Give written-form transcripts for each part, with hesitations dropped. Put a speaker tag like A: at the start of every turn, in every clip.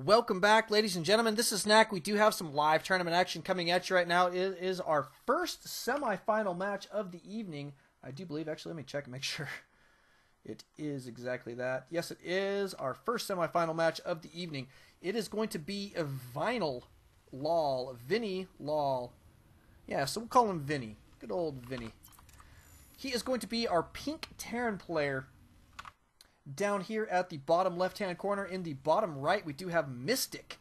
A: Welcome back, ladies and gentlemen. This is Knack. We do have some live tournament action coming at you right now. It is our first semifinal match of the evening. I do believe, actually, let me check and make sure it is exactly that. Yes, it is our first semifinal match of the evening. It is going to be a VinnyLoL, VinnyLoL. Yeah, so we'll call him Vinny. Good old Vinny. He is going to be our pink Terran player. Down here at the bottom left-hand corner, in the bottom right, we do have Mystic.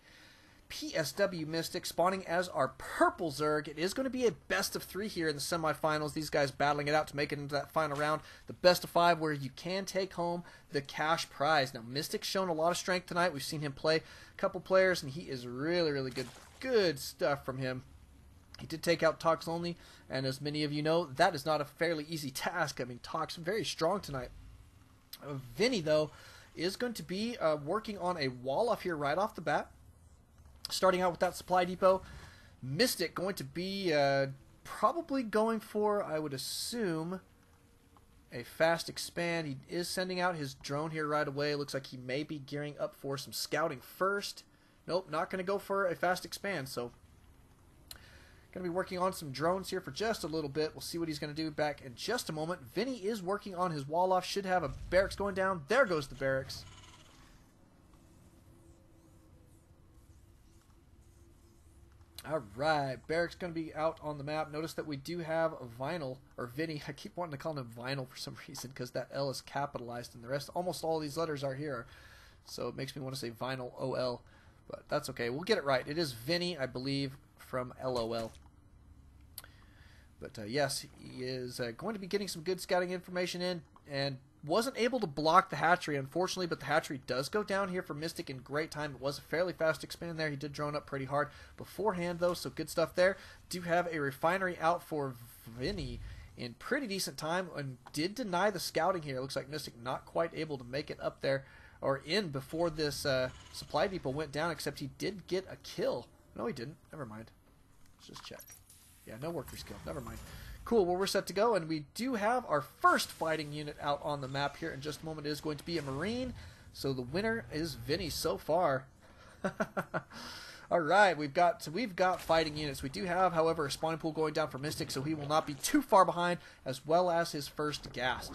A: PswMystic spawning as our purple Zerg. It is going to be a best of 3 here in the semifinals. These guys battling it out to make it into that final round. The best of 5 where you can take home the cash prize. Now, Mystic's shown a lot of strength tonight. We've seen him play a couple players, and he is really, really good. Good stuff from him. He did take out Tox only, and as many of you know, that is not a fairly easy task. I mean, Tox very strong tonight. Vinny, though, is going to be working on a wall off here right off the bat. Starting out with that supply depot. Mystic going to be probably going for, I would assume, a fast expand. He is sending out his drone here right away. Looks like he may be gearing up for some scouting first. Nope, not going to go for a fast expand, so going to be working on some drones here for just a little bit. We'll see what he's going to do back in just a moment. Vinny is working on his wall off. Should have a barracks going down. There goes the barracks. All right, barracks going to be out on the map. Notice that we do have a Vinyl, or Vinny. I keep wanting to call him Vinyl for some reason because that L is capitalized and the rest, almost all these letters are here. So it makes me want to say Vinyl OL, but that's okay. We'll get it right. It is Vinny, I believe, from LOL. But yes, he is going to be getting some good scouting information in, and wasn't able to block the hatchery, unfortunately, but the hatchery does go down here for Mystic in great time. It was a fairly fast expand there. He did drone up pretty hard beforehand, though, so good stuff there. Do have a refinery out for Vinny in pretty decent time, and did deny the scouting here. It looks like Mystic not quite able to make it up there, or in before this supply depot went down, except he did get a kill. No, he didn't. Never mind. Let's just check. Yeah, no worker skill. Never mind. Cool. Well, we're set to go, and we do have our first fighting unit out on the map here in just a moment. It is going to be a Marine, so the winner is Vinny so far. All right, we've got fighting units. We do have, however, a spawning pool going down for Mystic, so he will not be too far behind, as well as his first gas.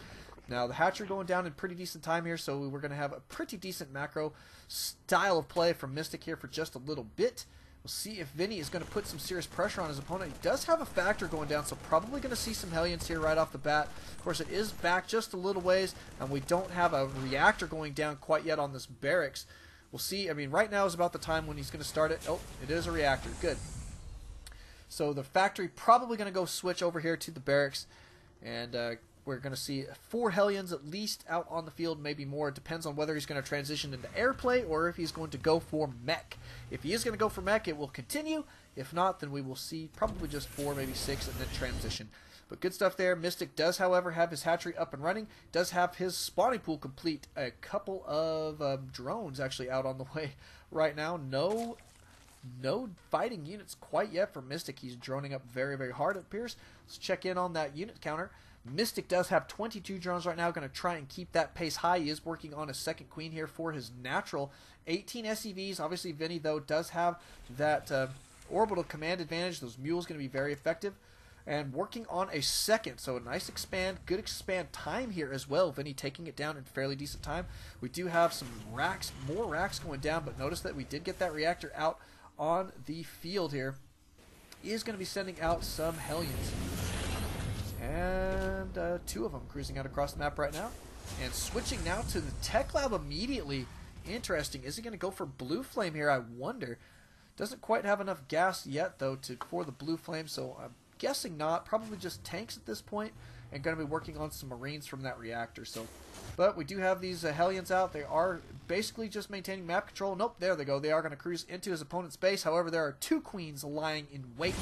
A: Now, the hatchery going down in pretty decent time here, so we're going to have a pretty decent macro style of play from Mystic here for just a little bit. We'll see if Vinny is going to put some serious pressure on his opponent. He does have a factor going down, so probably going to see some Hellions here right off the bat. Of course, it is back just a little ways, and we don't have a reactor going down quite yet on this barracks. We'll see. I mean, right now is about the time when he's going to start it. Oh, it is a reactor. Good. So the factory probably going to go switch over here to the barracks, and we're going to see 4 Hellions at least out on the field, maybe more. It depends on whether he's going to transition into airplay or if he's going to go for mech. If he is going to go for mech, it will continue. If not, then we will see probably just 4, maybe 6, and then transition. But good stuff there. Mystic does, however, have his hatchery up and running. Does have his spawning pool complete. A couple of drones actually out on the way right now. No fighting units quite yet for Mystic. He's droning up very, very hard, it appears. Let's check in on that unit counter. Mystic does have 22 drones right now. Going to try and keep that pace high. He is working on a second queen here for his natural. 18 SCVs. Obviously, Vinny, though, does have that orbital command advantage. Those mules going to be very effective. And working on a second. So a nice expand. Good expand time here as well. Vinny taking it down in fairly decent time. We do have some racks, more racks going down. But notice that we did get that reactor out on the field here. He is going to be sending out some Hellions. And 2 of them cruising out across the map right now. And switching now to the tech lab immediately. Interesting. Is he going to go for blue flame here? I wonder. Doesn't quite have enough gas yet, though, for the blue flame. So I'm guessing not. Probably just tanks at this point. And going to be working on some Marines from that reactor. But we do have these Hellions out. They are basically just maintaining map control. Nope, there they go. They are going to cruise into his opponent's base. However, there are 2 queens lying in wait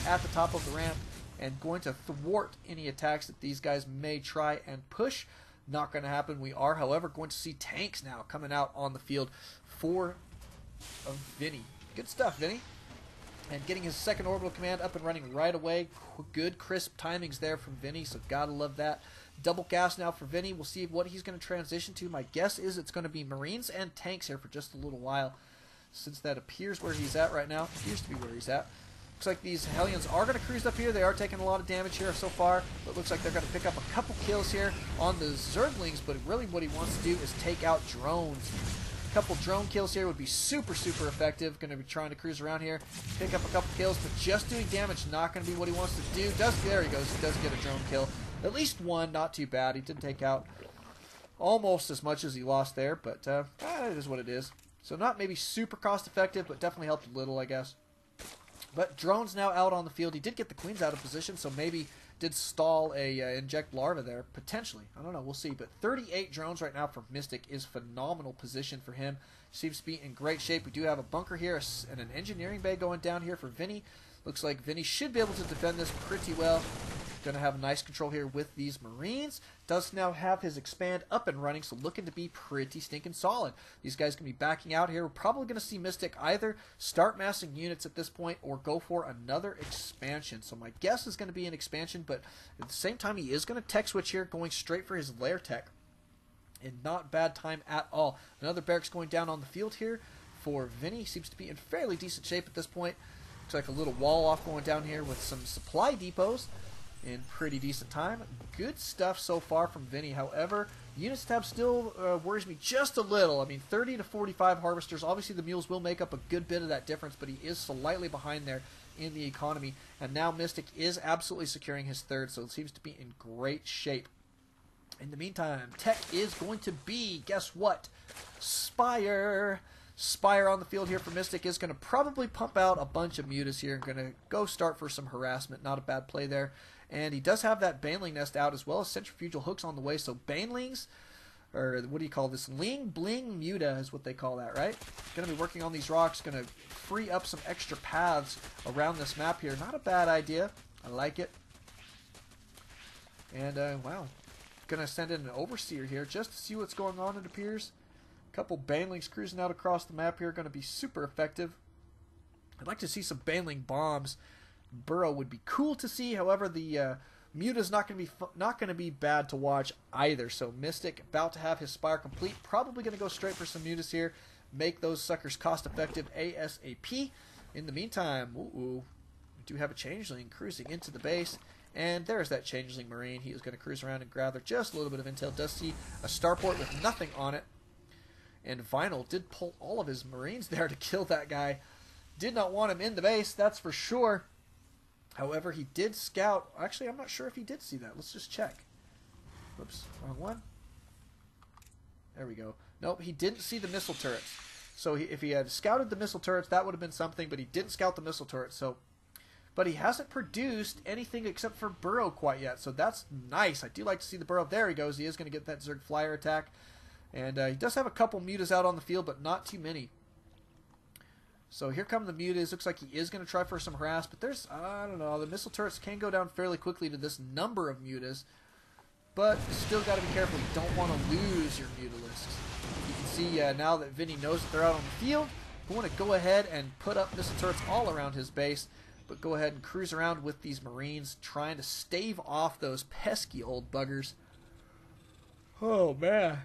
A: at the top of the ramp, and going to thwart any attacks that these guys may try and push. Not going to happen. We are, however, going to see tanks now coming out on the field for Vinny. Good stuff, Vinny. And getting his second orbital command up and running right away. Good, crisp timings there from Vinny, so gotta love that. Double gas now for Vinny. We'll see what he's going to transition to. My guess is it's going to be Marines and tanks here for just a little while. since that appears where he's at right now. Appears to be where he's at. Looks like these Hellions are going to cruise up here. They are taking a lot of damage here so far, but looks like they're going to pick up a couple kills here on the Zerglings, but really what he wants to do is take out drones. A couple drone kills here would be super, super effective. Going to be trying to cruise around here, pick up a couple kills, but just doing damage not going to be what he wants to do. There he goes. He does get a drone kill. At least one, not too bad. He did take out almost as much as he lost there, but it is what it is. So not maybe super cost effective, but definitely helped a little, I guess. But drone's now out on the field. He did get the queens out of position, so maybe did stall a inject larva there, potentially. I don't know, we'll see. But 38 drones right now for Mystic is phenomenal position for him. Seems to be in great shape. We do have a bunker here and an engineering bay going down here for Vinny. Looks like Vinny should be able to defend this pretty well. Going to have nice control here with these Marines. Does now have his expand up and running, so looking to be pretty stinking solid. These guys can be backing out here. We're probably going to see Mystic either start massing units at this point or go for another expansion. So my guess is going to be an expansion, but at the same time he is going to tech switch here, going straight for his lair tech. And not bad time at all. Another barracks going down on the field here for Vinny. Seems to be in fairly decent shape at this point. Looks like a little wall off going down here with some supply depots in pretty decent time. Good stuff so far from Vinny. However, units tab still worries me just a little. I mean, 30 to 45 harvesters. Obviously, the mules will make up a good bit of that difference, but he is slightly behind there in the economy. And now Mystic is absolutely securing his third, so it seems to be in great shape. In the meantime, tech is going to be, guess what? Spire. Spire on the field here for Mystic is going to probably pump out a bunch of mutas here and going to go start for some harassment. Not a bad play there. And he does have that Baneling nest out as well as centrifugal hooks on the way. So Banelings, or what do you call this? Ling Bling Muta is what they call that, right? Going to be working on these rocks. Going to free up some extra paths around this map here. Not a bad idea. I like it. And, wow. Going to send in an Overseer here just to see what's going on, it appears. A couple Banelings cruising out across the map here. Going to be super effective. I'd like to see some Baneling bombs. Burrow would be cool to see. However, the Muta's not going to be bad to watch either. So Mystic about to have his Spire complete. Probably going to go straight for some Mutas here. Make those suckers cost effective ASAP. In the meantime, we do have a Changeling cruising into the base. And there's that Changeling Marine. He is going to cruise around and gather just a little bit of intel. Does see a starport with nothing on it. And Vinyl did pull all of his Marines there to kill that guy. Did not want him in the base, that's for sure. However, he did scout. Actually, I'm not sure if he did see that. Let's just check. Whoops, wrong one. There we go. Nope, he didn't see the missile turrets. So if he had scouted the missile turrets, that would have been something, but he didn't scout the missile turrets. So, but he hasn't produced anything except for Burrow quite yet. So that's nice. I do like to see the Burrow. There he goes. He is going to get that Zerg Flyer attack. And he does have a couple Mutas out on the field, but not too many. So here come the Mutas. Looks like he is going to try for some harass, but there's, I don't know, the missile turrets can go down fairly quickly to this number of Mutas, but still got to be careful. You don't want to lose your Mutalisks. You can see now that Vinny knows that they're out on the field, you want to go ahead and put up missile turrets all around his base, but go ahead and cruise around with these Marines, trying to stave off those pesky old buggers. Oh, man.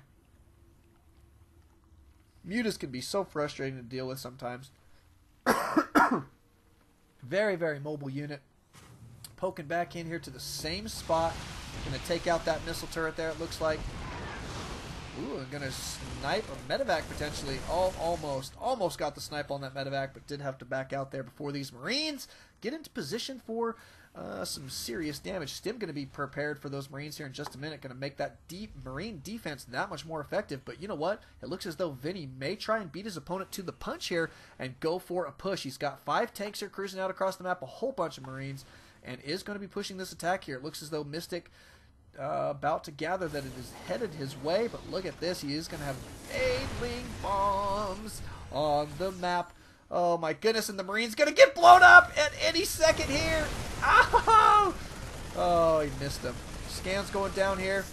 A: Mutas can be so frustrating to deal with sometimes. Very, very mobile unit. Poking back in here to the same spot. Going to take out that missile turret there, it looks like. Ooh, I'm going to snipe a medevac potentially. Almost got the snipe on that medevac, but did have to back out there before these Marines get into position for some serious damage. Stim going to be prepared for those Marines here in just a minute. Going to make that deep Marine defense that much more effective. But you know what? It looks as though Vinny may try and beat his opponent to the punch here and go for a push. He's got 5 tanks here cruising out across the map, a whole bunch of Marines, and is going to be pushing this attack here. It looks as though Mystic about to gather that it is headed his way, but look at this. He is going to have Baneling bombs on the map. Oh my goodness, and the Marine's going to get blown up at any second here. Oh! Oh, he missed him. Scans going down here.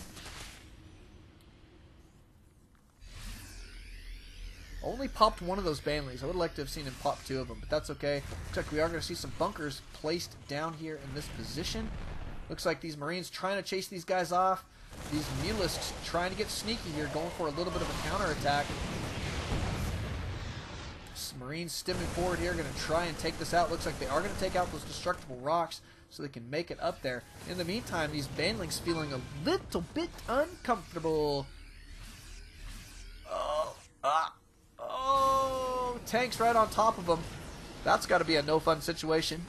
A: Only popped one of those Banelings. I would like to have seen him pop 2 of them, but that's okay. Looks like we are going to see some bunkers placed down here in this position. Looks like these Marines trying to chase these guys off. These Mutalisks trying to get sneaky here, going for a little bit of a counterattack. Some Marines stimming forward here, going to try and take this out. Looks like they are going to take out those destructible rocks so they can make it up there. In the meantime, these banelings feeling a little bit uncomfortable. Oh, tanks right on top of them. That's got to be a no fun situation.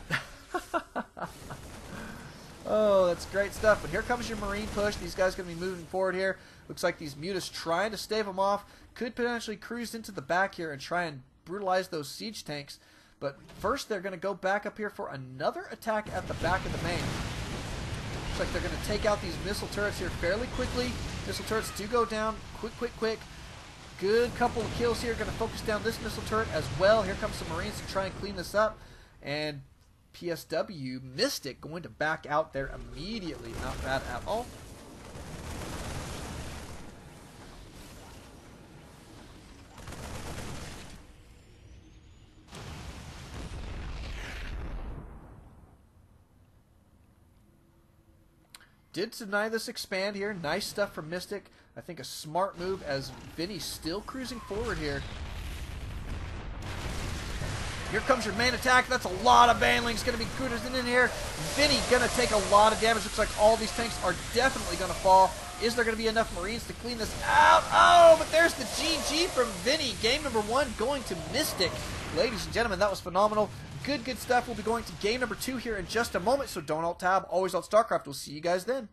A: Oh, that's great stuff. But here comes your Marine push. These guys going to be moving forward here. Looks like these Mutas trying to stave them off. Could potentially cruise into the back here and try and brutalize those siege tanks. But first they're going to go back up here for another attack at the back of the main. Looks like they're going to take out these missile turrets here fairly quickly. Missile turrets do go down. Quick. Good couple of kills here. Going to focus down this missile turret as well. Here comes some Marines to try and clean this up. And PswMystic going to back out there immediately. Not bad at all. Did deny this expand here. Nice stuff from Mystic. I think a smart move as Vinny's still cruising forward here. Here comes your main attack. That's a lot of banelings going to be cruising in here. Vinny going to take a lot of damage. Looks like all these tanks are definitely going to fall. Is there going to be enough Marines to clean this out? Oh, but there's the GG from Vinny. Game number 1 going to Mystic. Ladies and gentlemen, that was phenomenal. Good stuff. We'll be going to game number 2 here in just a moment, so don't alt-tab. Always ALT-Starcraft. We'll see you guys then.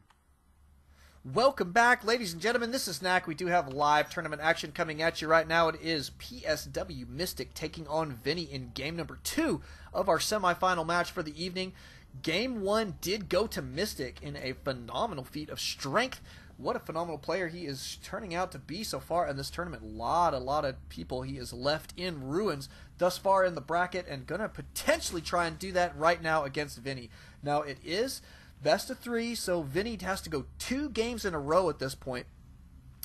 A: Welcome back, ladies and gentlemen. This is Knack. We do have live tournament action coming at you right now. It is PswMystic taking on Vinny in game number 2 of our semifinal match for the evening. Game 1 did go to Mystic in a phenomenal feat of strength. What a phenomenal player he is turning out to be so far in this tournament. A lot of people he has left in ruins thus far in the bracket, and gonna potentially try and do that right now against Vinny. Now it is best of 3, so Vinny has to go 2 games in a row at this point,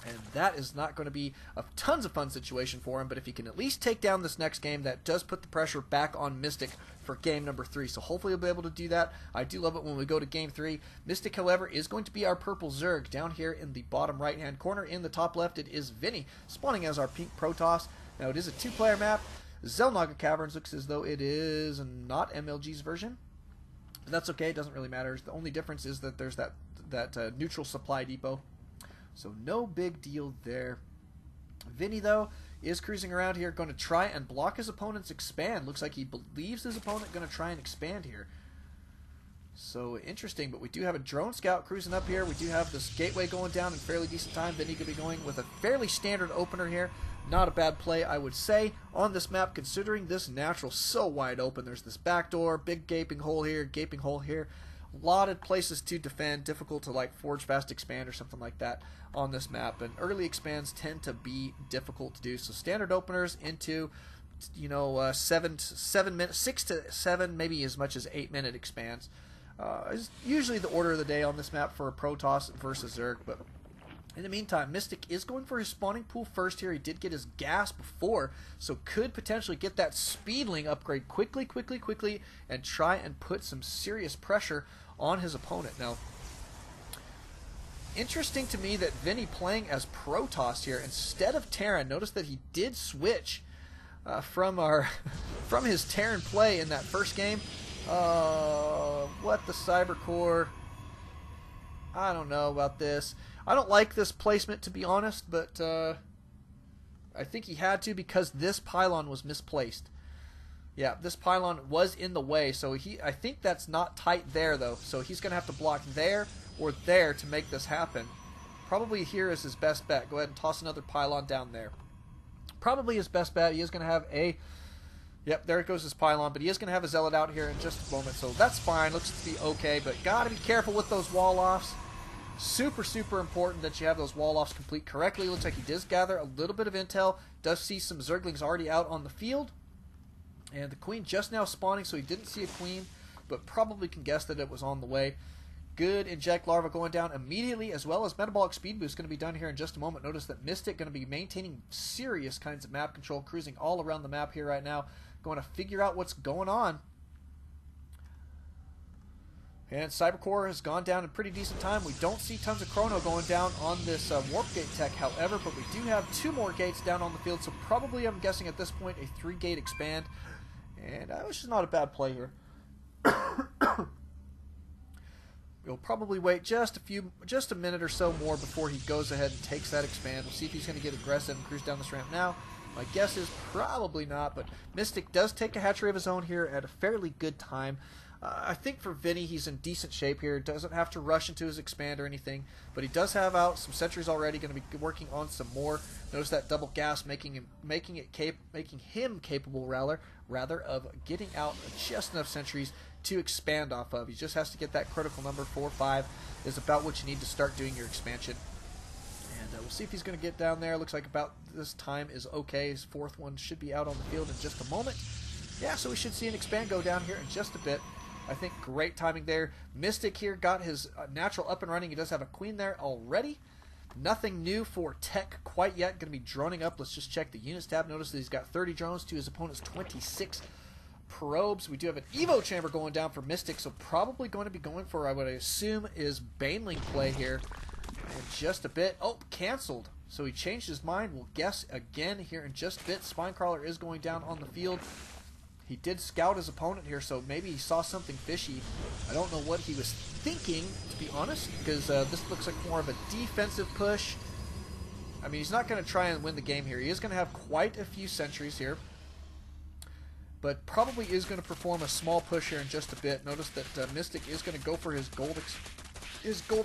A: and that is not going to be a tons of fun situation for him. But if he can at least take down this next game, that does put the pressure back on Mystic for game number 3. So hopefully he'll be able to do that. I do love it when we go to game 3. Mystic, however, is going to be our purple Zerg down here in the bottom right hand corner. In the top left, it is Vinny spawning as our pink Protoss. Now it is a 2-player map. Zelnaga Caverns looks as though it is not MLG's version. But that's okay, it doesn't really matter. The only difference is that there's that neutral supply depot. So no big deal there. Vinny, though, is cruising around here, going to try and block his opponent's expand. Looks like he believes his opponent going to try and expand here. So interesting, but we do have a drone scout cruising up here. We do have this gateway going down in fairly decent time. Vinny could be going with a fairly standard opener here. Not a bad play, I would say, on this map, considering this natural so wide open. There's this back door, big gaping hole here. A lot of places to defend. Difficult to like forge fast expand or something like that on this map. And early expands tend to be difficult to do. So standard openers into, 6 to 7, maybe as much as 8-minute expands. Is usually the order of the day on this map for a Protoss versus Zerg, but in the meantime, Mystic is going for his spawning pool first here. He did get his gas before, so could potentially get that speedling upgrade quickly, and try and put some serious pressure on his opponent. Now, interesting to me that Vinny playing as Protoss here instead of Terran. Notice that he did switch from his Terran play in that first game. What the Cyber Core? I don't know about this. I don't like this placement, to be honest, but I think he had to because this pylon was misplaced. Yeah, this pylon was in the way, so I think that's not tight there, though. So he's going to have to block there or there to make this happen. Probably here is his best bet. Go ahead and toss another pylon down there. Probably his best bet. He is going to have a... Yep, there goes his pylon, but he is going to have a zealot out here in just a moment, so that's fine. Looks to be okay, but got to be careful with those wall-offs. Super important that you have those wall-offs complete correctly. Looks like he does gather a little bit of intel. Does see some Zerglings already out on the field. And the queen just now spawning, so he didn't see a queen, but probably can guess that it was on the way. Good inject larva going down immediately, as well as metabolic speed boost going to be done here in just a moment. Notice that Mystic going to be maintaining serious kinds of map control, cruising all around the map here right now, going to figure out what's going on. And Cybercore has gone down in pretty decent time. We don't see tons of chrono going down on this warp gate tech, however, but we do have 2 more gates down on the field, so probably, I'm guessing at this point, a 3-gate expand. And which is not a bad play here. We'll probably wait just a minute or so more before he goes ahead and takes that expand. We'll see if he's going to get aggressive and cruise down this ramp now. My guess is probably not, but Mystic does take a hatchery of his own here at a fairly good time. I think for Vinny, he's in decent shape here. Doesn't have to rush into his expand or anything, but he does have out some sentries already. Going to be working on some more. Notice that double gas making him capable rather of getting out just enough sentries to expand off of. He just has to get that critical number 4 or 5 is about what you need to start doing your expansion. And we'll see if he's going to get down there. Looks like about this time is okay. His 4th one should be out on the field in just a moment. Yeah, so we should see an expand go down here in just a bit. I think great timing there. Mystic here got his natural up and running. He does have a queen there already. Nothing new for tech quite yet. Going to be droning up. Let's just check the units tab. Notice that he's got 30 drones to his opponent's 26 probes. We do have an Evo chamber going down for Mystic, so probably going to be going for, I would assume, is Baneling play here in just a bit. Oh, canceled. So he changed his mind. We'll guess again here in just a bit. Spinecrawler is going down on the field. He did scout his opponent here, so maybe he saw something fishy. I don't know what he was thinking, to be honest, because this looks like more of a defensive push. I mean, he's not going to try and win the game here. He is going to have quite a few sentries here, but probably is going to perform a small push here in just a bit. Notice that Mystic is going to go for his gold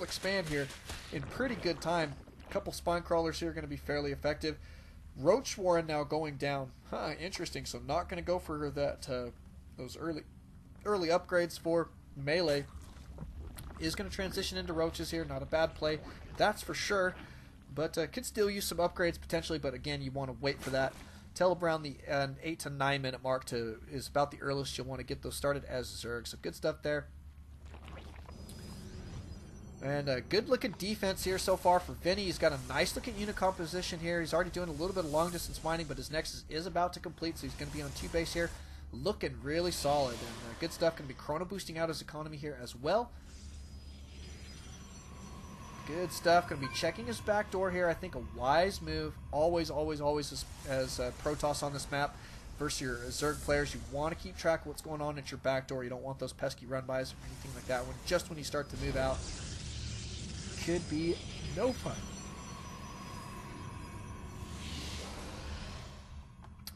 A: expand here in pretty good time. A couple spine crawlers here are going to be fairly effective. Roach Warren now going down. Interesting. So not going to go for that those early upgrades for melee. Is going to transition into roaches here. Not a bad play, that's for sure. But could still use some upgrades potentially. But again, you want to wait for that. Till around the 8 to 9 minute mark is about the earliest you'll want to get those started as Zerg. So good stuff there. And a good-looking defense here so far for Vinny. He's got a nice-looking unit composition here. He's already doing a little bit of long-distance mining, but his Nexus is about to complete, so he's going to be on 2 base here. Looking really solid. And good stuff. Going to be chrono boosting out his economy here as well. Good stuff. Going to be checking his back door here. I think a wise move. Always as Protoss on this map versus your Zerg players. You want to keep track of what's going on at your back door. You don't want those pesky run-bys or anything like that. Just when you start to move out, could be no fun.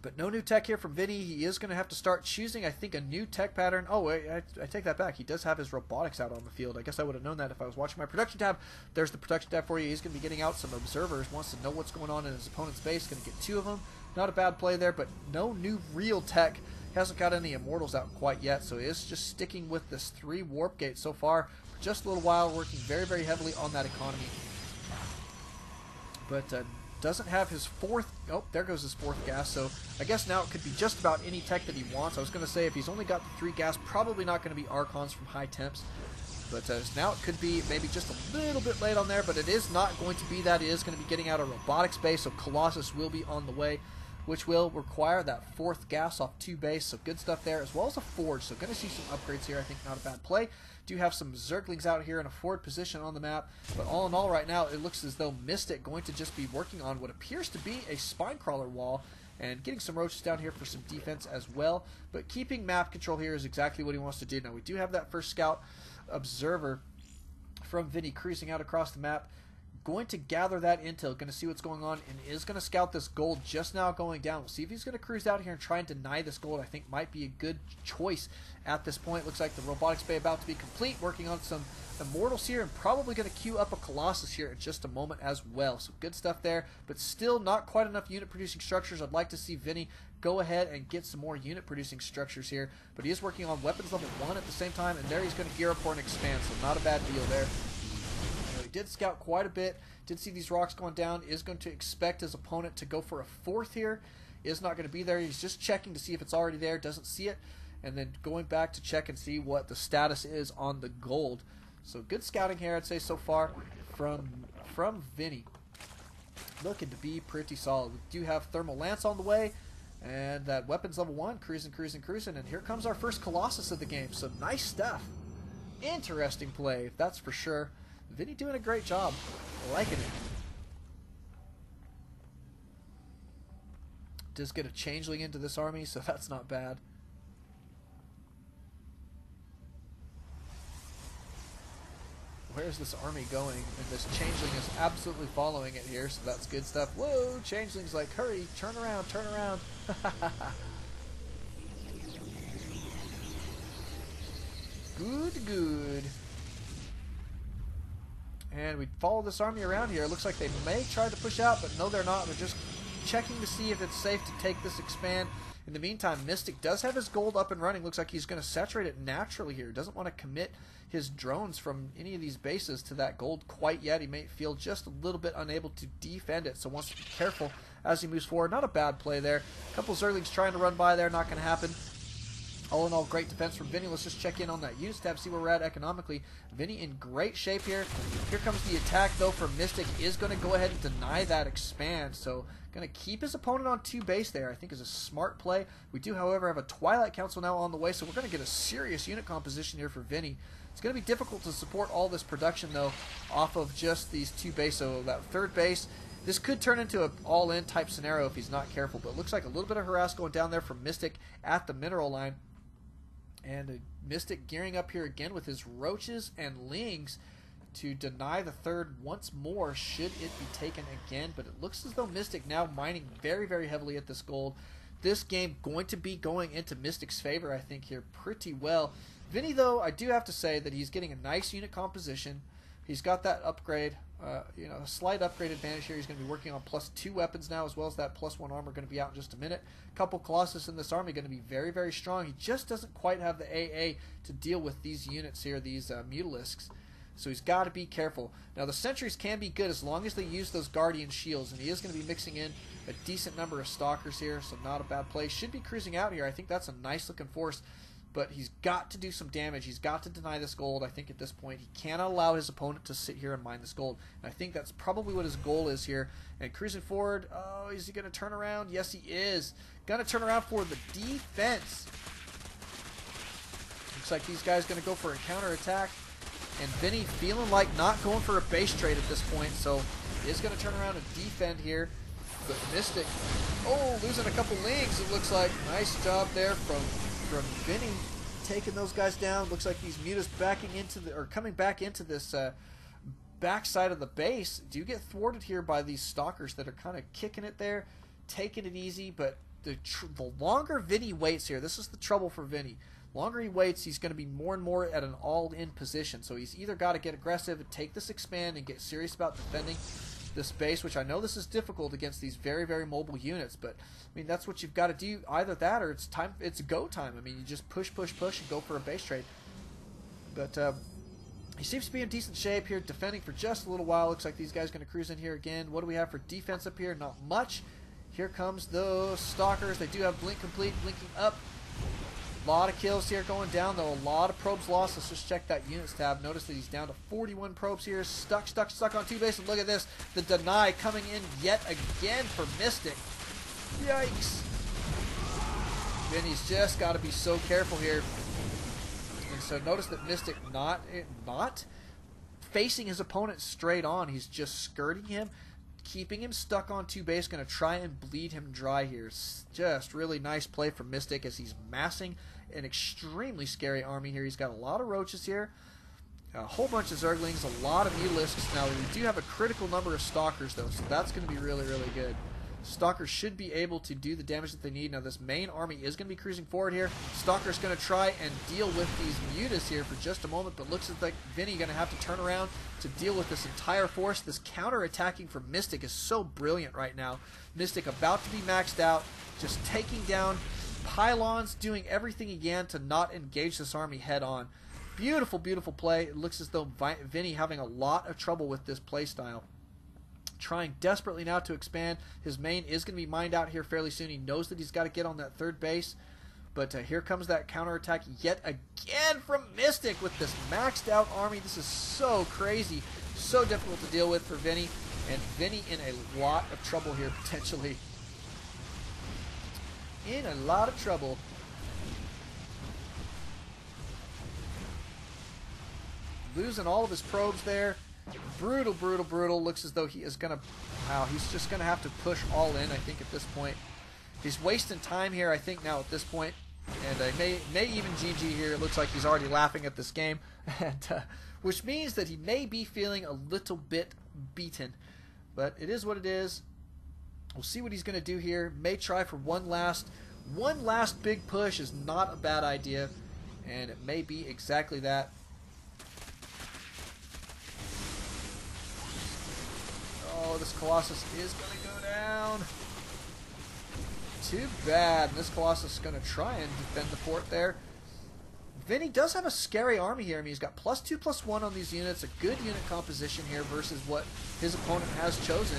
A: But no new tech here from Vinny. He is going to have to start choosing, I think, a new tech pattern. Oh, wait, I take that back. He does have his robotics out on the field. I guess I would have known that if I was watching my production tab. There's the production tab for you. He's going to be getting out some observers. Wants to know what's going on in his opponent's base. Going to get 2 of them. Not a bad play there, but no new real tech. Hasn't got any immortals out quite yet, so he is just sticking with this 3 warp gate so far. Just a little while, working very heavily on that economy. But doesn't have his 4th... Oh, there goes his 4th gas. So I guess now it could be just about any tech that he wants. I was going to say if he's only got the 3 gas, probably not going to be Archons from high temps. But now it could be maybe just a little bit late on there, but it is not going to be that. It is going to be getting out a robotics base, so Colossus will be on the way, which will require that 4th gas off 2 base. So good stuff there, as well as a forge. So going to see some upgrades here. I think not a bad play. Do have some Zerglings out here in a forward position on the map, but all in all right now it looks as though Mystic going to just be working on what appears to be a Spinecrawler wall and getting some roaches down here for some defense as well, but keeping map control here is exactly what he wants to do. Now we do have that first scout observer from Vinny cruising out across the map, going to gather that intel, going to see what's going on, and is going to scout this gold just now going down. We'll see if he's going to cruise out here and try and deny this gold. I think might be a good choice at this point. Looks like the robotics bay about to be complete, working on some immortals here, and probably going to queue up a Colossus here in just a moment as well. So good stuff there, but still not quite enough unit producing structures. I'd like to see Vinny go ahead and get some more unit producing structures here, but he is working on weapons level 1 at the same time, and there he's going to gear up for an expand, so not a bad deal there. He did scout quite a bit, did see these rocks going down, is going to expect his opponent to go for a 4th here, is not going to be there. He's just checking to see if it's already there, doesn't see it, and then going back to check and see what the status is on the gold. So good scouting here, I'd say, so far from Vinny. Looking to be pretty solid. We do have Thermal Lance on the way, and that weapons level 1, cruising, and here comes our first Colossus of the game, so nice stuff. Interesting play, that's for sure. Vinny doing a great job. Liking it. Does get a changeling into this army, so that's not bad. Where's this army going? And this changeling is absolutely following it here, so that's good stuff. Whoa, changeling's like, hurry, turn around, turn around. Good, good. And we follow this army around here. It looks like they may try to push out, but no, they're not. They're just checking to see if it's safe to take this expand. In the meantime, Mystic does have his gold up and running. Looks like he's going to saturate it naturally here. Doesn't want to commit his drones from any of these bases to that gold quite yet. He may feel just a little bit unable to defend it, so wants to be careful as he moves forward. Not a bad play there. A couple Zerglings trying to run by there. Not going to happen. All in all, great defense from Vinny. Let's just check in on that units tab, see where we're at economically. Vinny in great shape here. Here comes the attack, though, from Mystic. Is going to go ahead and deny that expand. So, going to keep his opponent on 2 base there, I think is a smart play. We do, however, have a Twilight Council now on the way, so we're going to get a serious unit composition here for Vinny. It's going to be difficult to support all this production, though, off of just these 2 base. So, that 3rd base, this could turn into an all-in type scenario if he's not careful. But it looks like a little bit of harass going down there from Mystic at the mineral line. And Mystic gearing up here again with his roaches and lings to deny the 3rd once more should it be taken again. But it looks as though Mystic now mining very, very heavily at this gold. This game going to be going into Mystic's favor, I think, here pretty well. Vinny, though, I do have to say that he's getting a nice unit composition. He's got that upgrade, a slight upgrade advantage here. He's going to be working on +2 weapons now, as well as that +1 armor going to be out in just a minute. A couple Colossus in this army going to be very, very strong. He just doesn't quite have the AA to deal with these units here, these Mutalisks. So he's got to be careful. Now, the Sentries can be good as long as they use those Guardian Shields, and he is going to be mixing in a decent number of Stalkers here, so not a bad play. Should be cruising out here. I think that's a nice-looking force. But he's got to do some damage. He's got to deny this gold, I think, at this point. He cannot allow his opponent to sit here and mine this gold. And I think that's probably what his goal is here. And cruising forward, oh, is he going to turn around? Yes, he is. Going to turn around for the defense. Looks like these guys going to go for a counterattack. And Vinny feeling like not going for a base trade at this point. So he is going to turn around and defend here. But Mystic, oh, losing a couple lings, it looks like. Nice job there from Vinny, taking those guys down. Looks like these mutas coming back into this backside of the base. Do get thwarted here by these stalkers that are kind of kicking it there, taking it easy. But the longer Vinny waits here, this is the trouble for Vinny. Longer he waits, he's going to be more and more at an all-in position. So he's either got to get aggressive and take this expand and get serious about defending this base, which I know this is difficult against these very, very mobile units, but I mean that's what you've got to do. Either that or it's go time. I mean, you just push and go for a base trade. But he seems to be in decent shape here, defending for just a little while. Looks like these guys are going to cruise in here again. What do we have for defense up here? Not much. Here comes those stalkers. They do have blink complete, blinking up. A lot of kills here going down, though. A lot of probes lost. Let's just check that units tab. Notice that he's down to 41 probes here. Stuck on 2 base. And look at this. The deny coming in yet again for Mystic. Yikes. Vinny's just got to be so careful here. And so notice that Mystic not facing his opponent straight on. He's just skirting him, keeping him stuck on 2 base. Going to try and bleed him dry here. Just really nice play from Mystic as he's massing an extremely scary army here. He's got a lot of roaches here, a whole bunch of Zerglings, a lot of Mutalisks. Now, we do have a critical number of Stalkers, though, so that's going to be really, really good. Stalkers should be able to do the damage that they need. Now, this main army is going to be cruising forward here. Stalker's going to try and deal with these Mutas here for just a moment, but looks like Vinny going to have to turn around to deal with this entire force. This counter-attacking from Mystic is so brilliant right now. Mystic about to be maxed out, just taking down pylons, doing everything he can to not engage this army head-on. Beautiful, beautiful play. It looks as though Vinny having a lot of trouble with this play style. Trying desperately now to expand. His main is going to be mined out here fairly soon. He knows that he's got to get on that 3rd base. But here comes that counterattack yet again from Mystic with this maxed out army. This is so crazy. So difficult to deal with for Vinny. And Vinny in a lot of trouble here potentially. In a lot of trouble. losing all of his probes there. Brutal, brutal, brutal. Looks as though he is going to... Wow, he's just going to have to push all in, I think, at this point. He's wasting time here, I think, now at this point. And may even GG here. It looks like he's already laughing at this game. And, which means that he may be feeling a little bit beaten. But it is what it is. We'll see what he's going to do here. May try for one last big push is not a bad idea. And it may be exactly that. Oh, this Colossus is going to go down. Too bad. This Colossus is going to try and defend the fort there. Vinny does have a scary army here. I mean, he's got +2/+1 on these units. A good unit composition here versus what his opponent has chosen.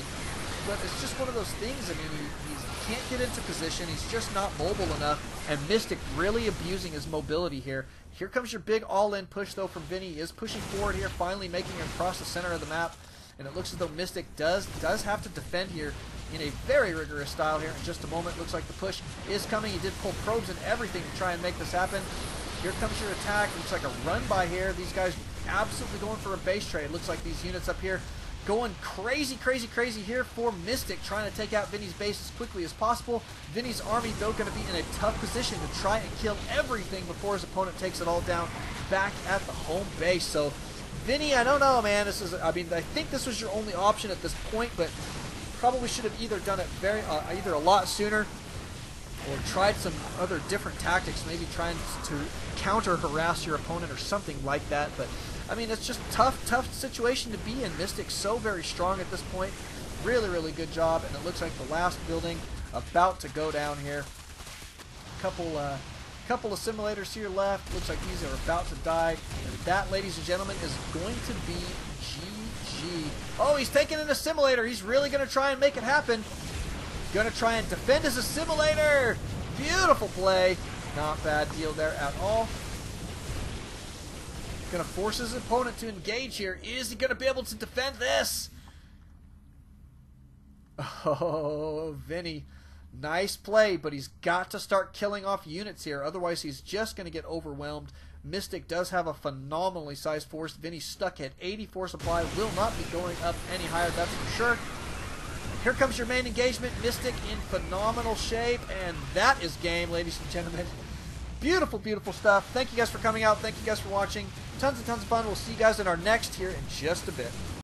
A: But it's just one of those things. I mean, he can't get into position. He's just not mobile enough. And Mystic really abusing his mobility here. Here comes your big all-in push, though, from Vinny. He is pushing forward here, finally making it across the center of the map. And it looks as though Mystic does have to defend here in a very rigorous style here in just a moment. Looks like the push is coming. He did pull probes and everything to try and make this happen. Here comes your attack. Looks like a run by here. These guys absolutely going for a base trade. Looks like these units up here going crazy, crazy, crazy here for Mystic, trying to take out Vinny's base as quickly as possible. Vinny's army, though, going to be in a tough position to try and kill everything before his opponent takes it all down back at the home base. So Vinny, I don't know, man. This is, I mean, I think this was your only option at this point, but probably should have either done it either a lot sooner or tried some other different tactics, maybe trying to counter harass your opponent or something like that. But I mean, it's just tough situation to be in. Mystic's so very strong at this point. Really, really good job. And it looks like the last building about to go down here. Couple of simulators here left. Looks like these are about to die. And that, ladies and gentlemen, is going to be GG. Oh, he's taking in a simulator. He's really going to try and make it happen. Going to try and defend his assimilator. Beautiful play. Not bad deal there at all. Going to force his opponent to engage here. Is he going to be able to defend this? Oh, Vinny. Nice play, but he's got to start killing off units here. Otherwise, he's just going to get overwhelmed. Mystic does have a phenomenally sized force. Vinny's stuck at 84 supply. Will not be going up any higher, that's for sure. Here comes your main engagement. Mystic in phenomenal shape. And that is game, ladies and gentlemen. Beautiful, beautiful stuff. Thank you guys for coming out. Thank you guys for watching. Tons and tons of fun. We'll see you guys in our next here in just a bit.